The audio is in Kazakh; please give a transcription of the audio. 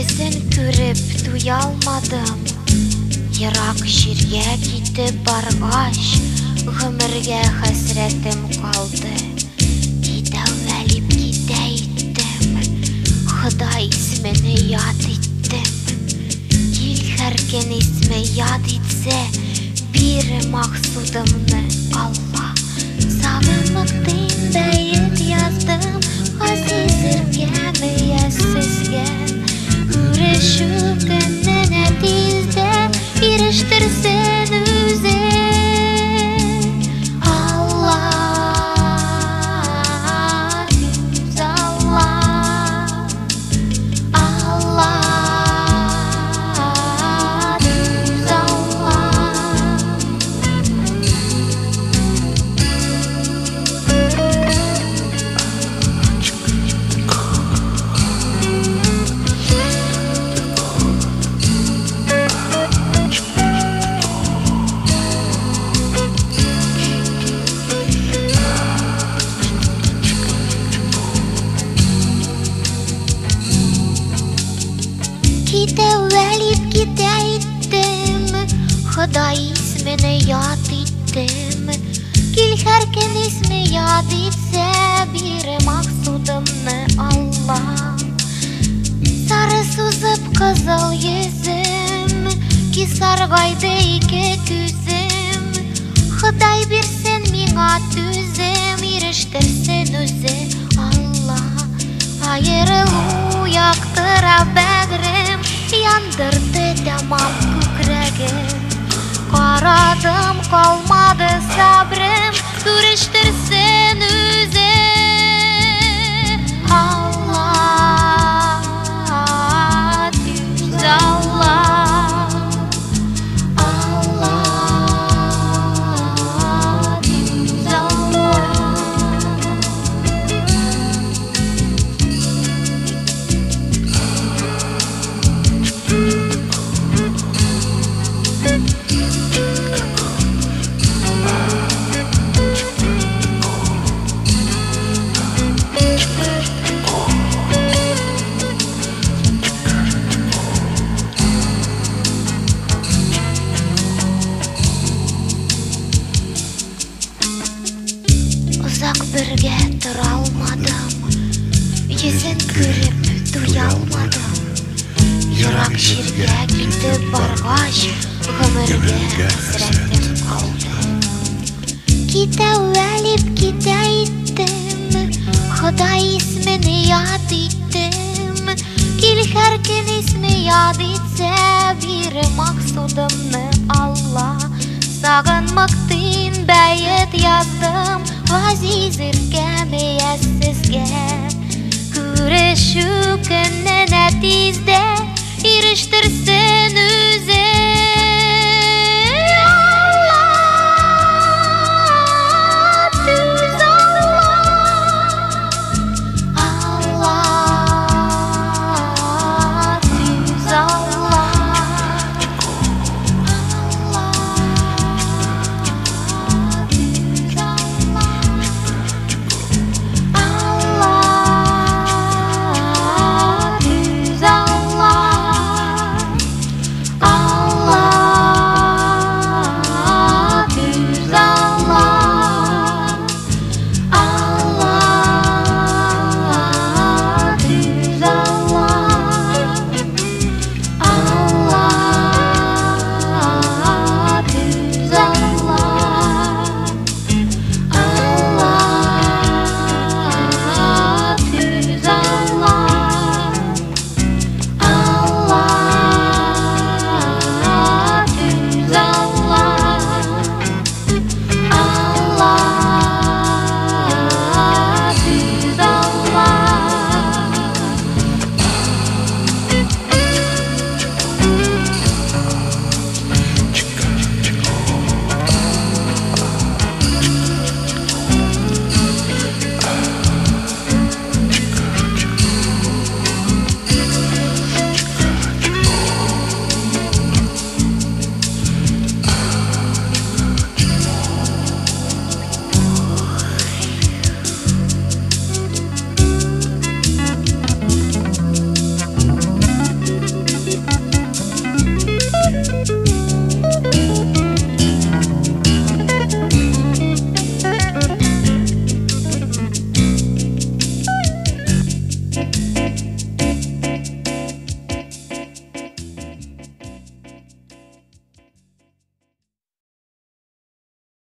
Езін көріп туя алмадым, Ирақ жерге кетіп барғаш, Ғұмырге хәсретім қалды. Кетәуәліп кетәйттім, Құдай исмені яд еттім. Кел һәркен исме яд етсе, Бері мақсудымны Алла. Сағынлықтың бәйет яздым, Ғазизірге мейәссізге. Күрешу күніне тезде, Ирештірсін өзі. Алла, күз Алла. Алла, күз Алла. Кетәуәліп кетәйттім, Құдай исмені яд еттім. Кел һәркен исме яд етсе, Бері мақсудымны Алла. Сары сузып қызыл езім, Ки сарғайды ике күзім. Құдай берсін миңа төзім, Ирештірсін өзі Алла. Айырылу яқтыра бәгірім, Яндырды тамам көкірегім. Қарадым, қалмады сабрым, Күрештірсін өзі Алла, күз Алла. Алла, күз Алла. Ұзақ бірге тұра алмадым, Езін көріп туя алмадым. Ирақ жерге кетіп барғаш, Ғұмырге хәсретім қалды. Кетәуәліп кетәйттім, Құдай исмені яд еттім. Кел һәркен исме яд етсе, Бері мақсудымны Алла. Сағынмақтың бәйет яздым, Ғазизірге мейәссізге. Күрешу күніне тезде, Ирештірсін